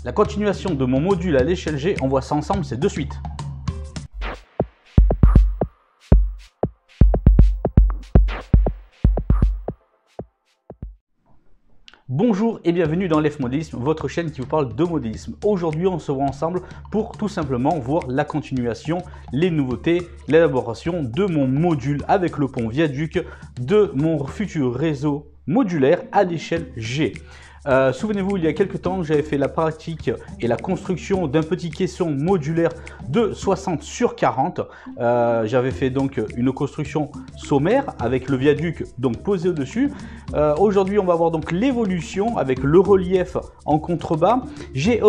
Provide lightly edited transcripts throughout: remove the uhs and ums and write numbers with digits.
La continuation de mon module à l'échelle G, on voit ça ensemble, c'est de suite. Bonjour et bienvenue dans l'EF Modélisme, votre chaîne qui vous parle de modélisme. Aujourd'hui, on se voit ensemble pour tout simplement voir la continuation, les nouveautés, l'élaboration de mon module avec le pont viaduc de mon futur réseau modulaire à l'échelle G. Souvenez-vous, il y a quelques temps, j'avais fait la pratique et la construction d'un petit caisson modulaire de 60 sur 40. J'avais fait donc une construction sommaire avec le viaduc donc posé au-dessus. Aujourd'hui, on va voir donc l'évolution avec le relief en contrebas. J'ai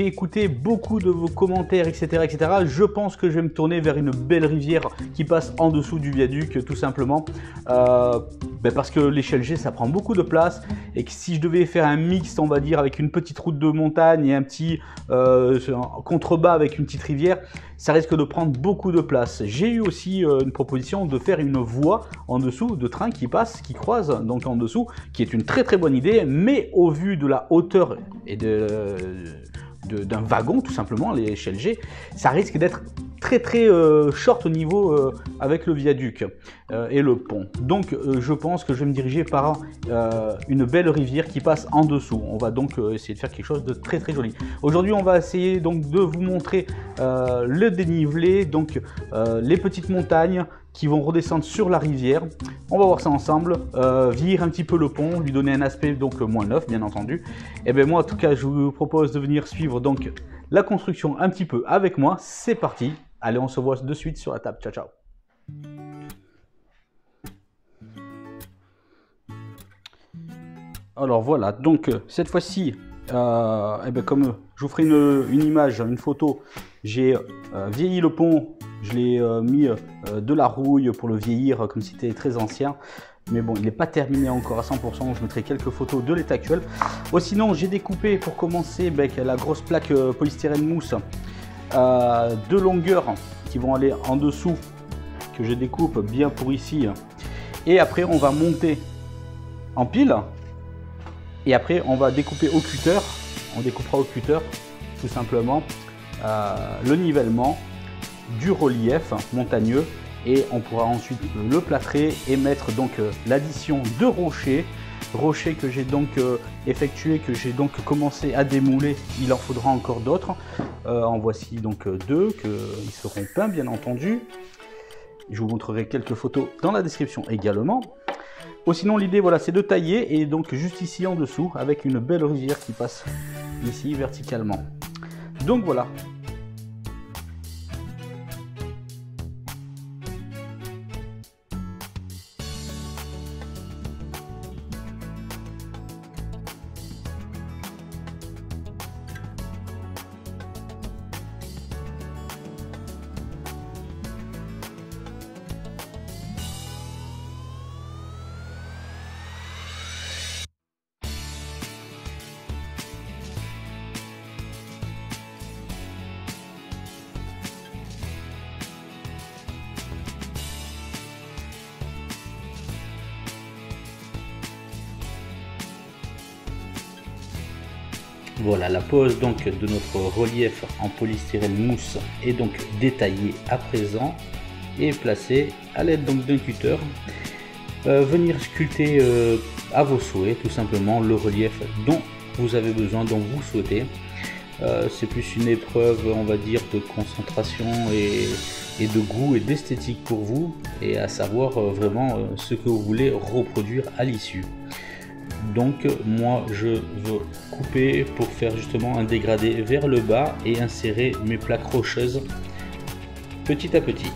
écouté beaucoup de vos commentaires, etc., etc. Je pense que je vais me tourner vers une belle rivière qui passe en dessous du viaduc, tout simplement. Parce que l'échelle G, ça prend beaucoup de place et que si je devais faire un mixte, on va dire, avec une petite route de montagne et un petit contrebas avec une petite rivière, ça risque de prendre beaucoup de place. J'ai eu aussi une proposition de faire une voie en dessous de train qui passe, qui croise donc en dessous, qui est une très très bonne idée, mais au vu de la hauteur et d'un wagon, tout simplement, l'échelle G, ça risque d'être très très short au niveau avec le viaduc et le pont. Donc je pense que je vais me diriger par une belle rivière qui passe en dessous. On va donc essayer de faire quelque chose de très très joli. Aujourd'hui, on va essayer donc de vous montrer le dénivelé, donc les petites montagnes qui vont redescendre sur la rivière. On va voir ça ensemble, vieillir un petit peu le pont, lui donner un aspect donc moins neuf, bien entendu. Et bien moi, en tout cas, je vous propose de venir suivre donc la construction un petit peu avec moi. C'est parti. Allez, on se voit de suite sur la table. Ciao, ciao. Alors voilà, donc cette fois-ci, comme je vous ferai une image, une photo, j'ai vieilli le pont, je l'ai mis de la rouille pour le vieillir comme si c'était très ancien. Mais bon, il n'est pas terminé encore à 100%, je mettrai quelques photos de l'état actuel. Sinon, j'ai découpé pour commencer la grosse plaque polystyrène mousse de longueur qui vont aller en dessous, que je découpe bien pour ici. Et après, on va monter en pile. Et après, on va découper au cutter. On découpera au cutter, tout simplement, le nivellement du relief montagneux. Et on pourra ensuite le plâtrer et mettre donc l'addition de rochers que j'ai donc effectué, que j'ai donc commencé à démouler. Il en faudra encore d'autres. En voici donc deux, ils seront peints bien entendu. Je vous montrerai quelques photos dans la description également. Sinon, l'idée, voilà, c'est de tailler et donc juste ici en dessous avec une belle rivière qui passe ici verticalement. Donc voilà. Voilà, la pose donc de notre relief en polystyrène mousse est donc détaillée à présent et placée à l'aide donc d'un cutter. Venir sculpter à vos souhaits tout simplement le relief dont vous avez besoin, dont vous souhaitez. C'est plus une épreuve, on va dire, de concentration et de goût et d'esthétique pour vous, et à savoir vraiment ce que vous voulez reproduire à l'issue. Donc moi je veux couper pour faire justement un dégradé vers le bas et insérer mes plaques rocheuses petit à petit.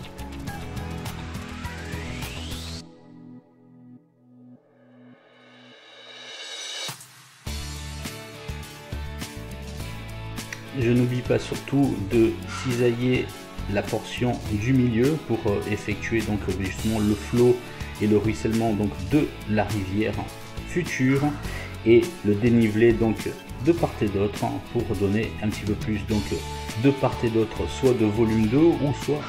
Je n'oublie pas surtout de cisailler la portion du milieu pour effectuer donc justement le flot et le ruissellement donc de la rivière future, et le dénivelé donc de part et d'autre pour donner un petit peu plus donc de part et d'autre, soit de volume d'eau ou soit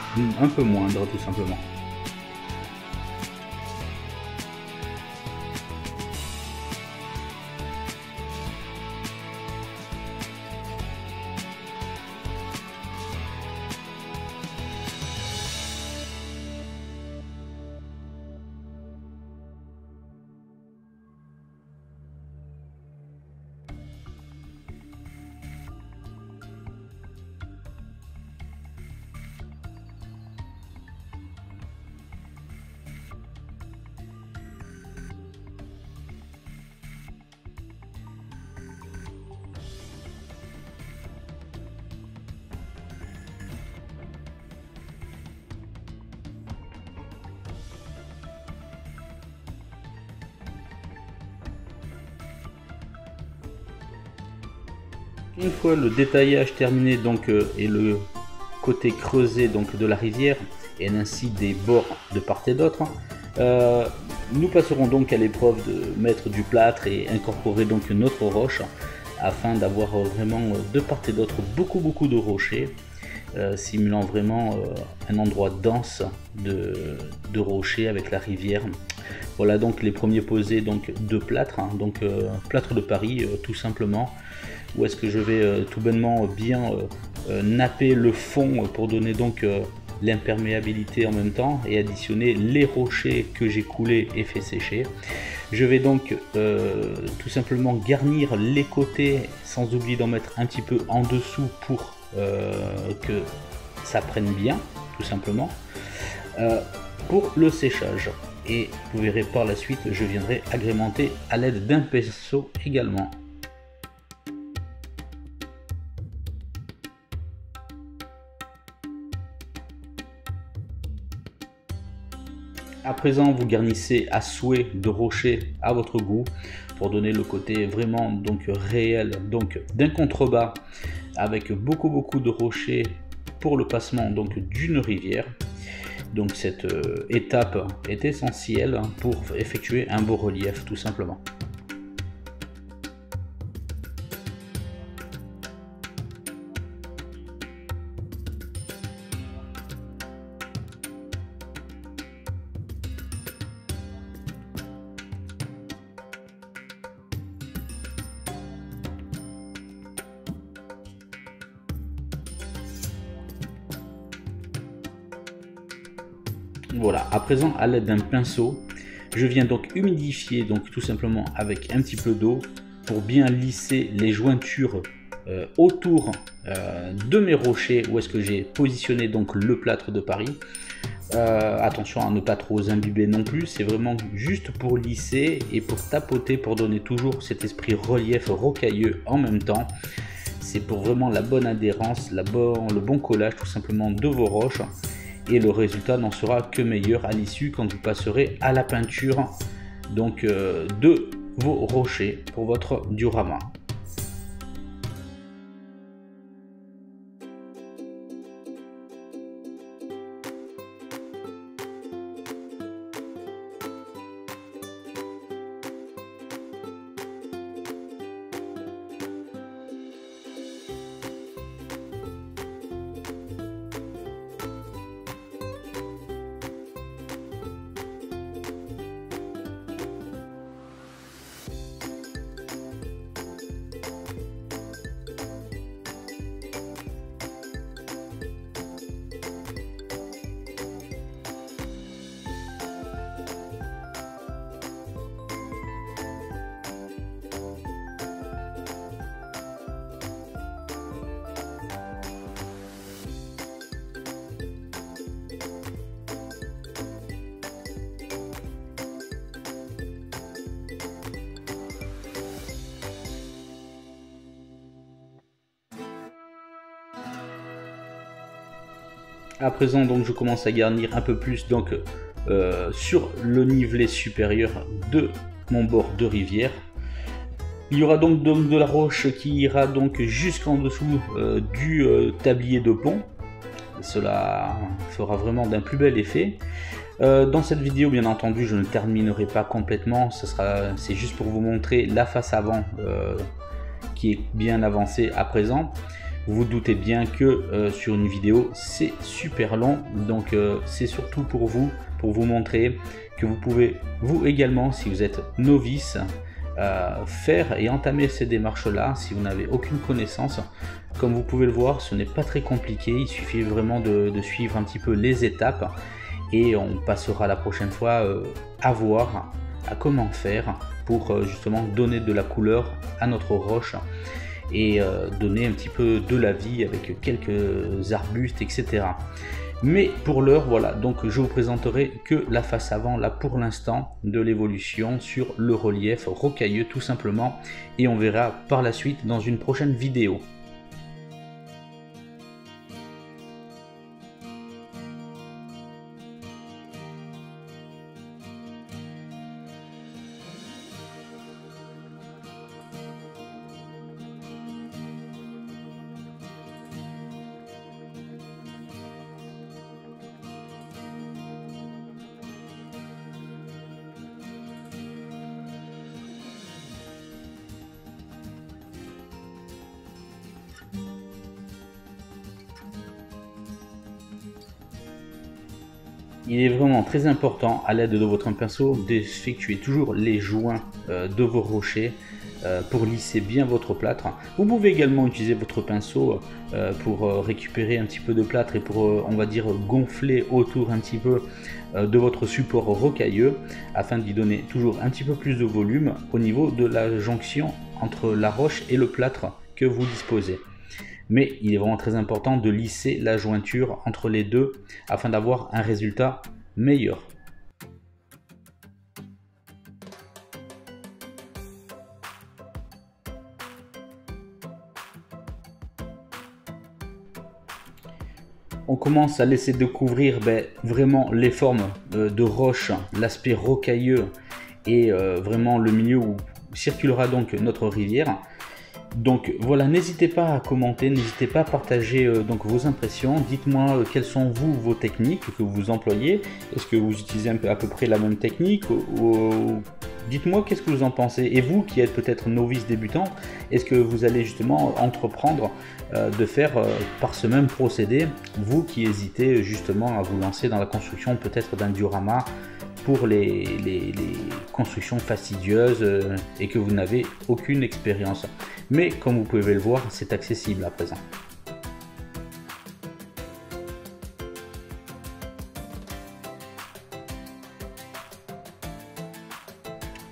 un peu moindre tout simplement. Une fois le détaillage terminé donc et le côté creusé donc de la rivière et ainsi des bords de part et d'autre, nous passerons donc à l'épreuve de mettre du plâtre et incorporer donc notre roche afin d'avoir vraiment de part et d'autre beaucoup de rochers, simulant vraiment un endroit dense de rochers avec la rivière. Voilà donc les premiers posés donc de plâtre, hein, donc plâtre de Paris tout simplement, où est-ce que je vais tout bonnement bien napper le fond pour donner donc l'imperméabilité en même temps et additionner les rochers que j'ai coulés et fait sécher. Je vais donc tout simplement garnir les côtés sans oublier d'en mettre un petit peu en dessous pour que ça prenne bien tout simplement pour le séchage. Et vous verrez par la suite, je viendrai agrémenter à l'aide d'un pinceau également. À présent, vous garnissez à souhait de rochers à votre goût pour donner le côté vraiment donc réel donc d'un contrebas avec beaucoup de rochers pour le passement donc d'une rivière. Donc cette étape est essentielle pour effectuer un beau relief tout simplement. Voilà, à présent à l'aide d'un pinceau, je viens donc humidifier donc tout simplement avec un petit peu d'eau pour bien lisser les jointures autour de mes rochers où est-ce que j'ai positionné donc le plâtre de Paris. Attention à ne pas trop imbiber non plus, c'est vraiment juste pour lisser et pour tapoter pour donner toujours cet esprit relief rocailleux en même temps. C'est pour vraiment la bonne adhérence, le bon collage tout simplement de vos roches. Et le résultat n'en sera que meilleur à l'issue quand vous passerez à la peinture donc de vos rochers pour votre diorama. À présent donc je commence à garnir un peu plus donc sur le nivelet supérieur de mon bord de rivière. Il y aura donc de la roche qui ira donc jusqu'en dessous du tablier de pont. Cela fera vraiment d'un plus bel effet. Dans cette vidéo bien entendu je ne terminerai pas complètement, c'est juste pour vous montrer la face avant qui est bien avancée à présent. Vous vous doutez bien que sur une vidéo c'est super long, donc c'est surtout pour vous montrer que vous pouvez vous également, si vous êtes novice, faire et entamer ces démarches là si vous n'avez aucune connaissance. Comme vous pouvez le voir, ce n'est pas très compliqué, il suffit vraiment de suivre un petit peu les étapes et on passera la prochaine fois à voir à comment faire pour justement donner de la couleur à notre roche et donner un petit peu de la vie avec quelques arbustes, etc. Mais pour l'heure, voilà, donc je vous présenterai que la face avant, là pour l'instant, de l'évolution sur le relief rocailleux tout simplement, et on verra par la suite dans une prochaine vidéo. il est vraiment très important à l'aide de votre pinceau d'effectuer toujours les joints de vos rochers pour lisser bien votre plâtre. Vous pouvez également utiliser votre pinceau pour récupérer un petit peu de plâtre et pour on va dire gonfler autour un petit peu de votre support rocailleux afin d'y donner toujours un petit peu plus de volume au niveau de la jonction entre la roche et le plâtre que vous disposez. Mais il est vraiment très important de lisser la jointure entre les deux afin d'avoir un résultat meilleur. On commence à laisser découvrir vraiment les formes de roche, l'aspect rocailleux et vraiment le milieu où circulera donc notre rivière. Donc voilà, n'hésitez pas à commenter, n'hésitez pas à partager donc vos impressions. Dites-moi quelles sont vos techniques que vous employez. Est-ce que vous utilisez à peu près la même technique ou dites-moi qu'est-ce que vous en pensez. Et vous qui êtes peut-être novice débutant, est-ce que vous allez justement entreprendre de faire par ce même procédé, vous qui hésitez justement à vous lancer dans la construction peut-être d'un diorama pour les constructions fastidieuses et que vous n'avez aucune expérience. Mais comme vous pouvez le voir, c'est accessible à présent.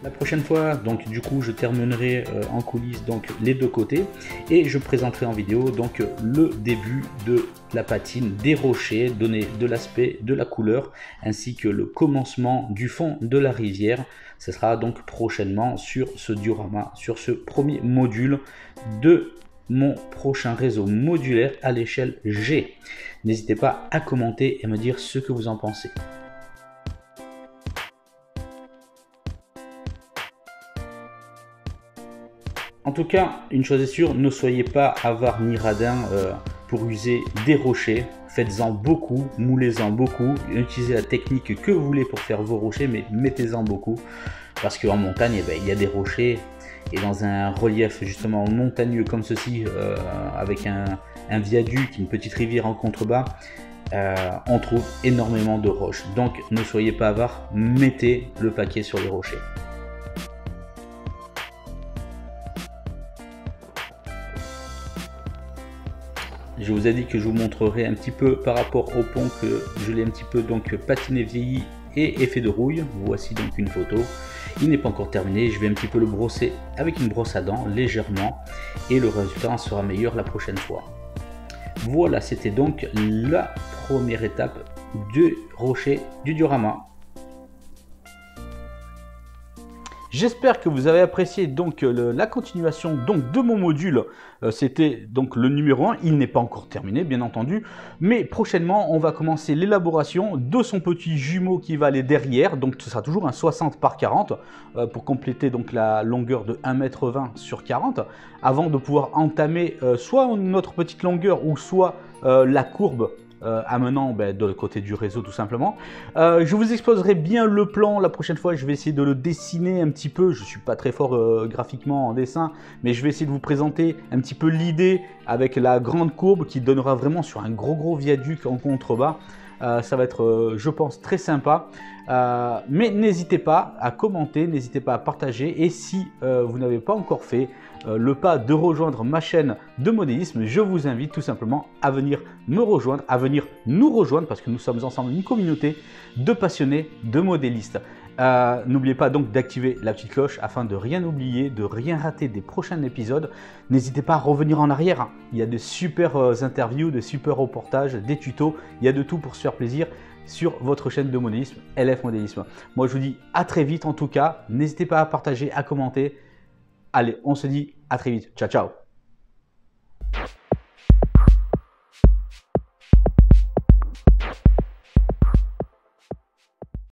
La prochaine fois, donc du coup, je terminerai en coulisses donc les deux côtés et je présenterai en vidéo donc le début de la patine, des rochers, donner de l'aspect, de la couleur, ainsi que le commencement du fond de la rivière. Ce sera donc prochainement sur ce diorama, sur ce premier module de mon prochain réseau modulaire à l'échelle G. N'hésitez pas à commenter et me dire ce que vous en pensez. En tout cas, une chose est sûre, ne soyez pas avare ni radin pour user des rochers. Faites-en beaucoup, moulez-en beaucoup, utilisez la technique que vous voulez pour faire vos rochers, mais mettez-en beaucoup. Parce qu'en montagne, il y a des rochers, et dans un relief justement montagneux comme ceci, avec un viaduc, une petite rivière en contrebas, on trouve énormément de roches. Donc ne soyez pas avare, mettez le paquet sur les rochers. Je vous ai dit que je vous montrerai un petit peu par rapport au pont que je l'ai un petit peu donc patiné, vieilli et effet de rouille. Voici donc une photo. Il n'est pas encore terminé, je vais un petit peu le brosser avec une brosse à dents légèrement et le résultat sera meilleur la prochaine fois. Voilà, c'était donc la première étape du rocher du diorama. J'espère que vous avez apprécié donc la continuation donc de mon module. C'était donc le numéro 1, il n'est pas encore terminé bien entendu, mais prochainement on va commencer l'élaboration de son petit jumeau qui va aller derrière, donc ce sera toujours un 60 par 40 pour compléter donc la longueur de 1,20 m sur 40, avant de pouvoir entamer soit notre petite longueur ou soit la courbe amenant de l'autre côté du réseau tout simplement. Je vous exposerai bien le plan la prochaine fois, je vais essayer de le dessiner un petit peu, je suis pas très fort graphiquement en dessin, mais je vais essayer de vous présenter un petit peu l'idée avec la grande courbe qui donnera vraiment sur un gros viaduc en contrebas. Ça va être je pense très sympa, mais n'hésitez pas à commenter, n'hésitez pas à partager, et si vous n'avez pas encore fait le pas de rejoindre ma chaîne de modélisme, je vous invite tout simplement à venir me rejoindre, à venir nous rejoindre, parce que nous sommes ensemble une communauté de passionnés de modélistes. N'oubliez pas donc d'activer la petite cloche afin de rien oublier, de rien rater des prochains épisodes. N'hésitez pas à revenir en arrière, il y a des super interviews, des super reportages, des tutos, il y a de tout pour se faire plaisir sur votre chaîne de modélisme, LF Modélisme. Moi je vous dis à très vite en tout cas, n'hésitez pas à partager, à commenter. Allez, on se dit à très vite, ciao ciao.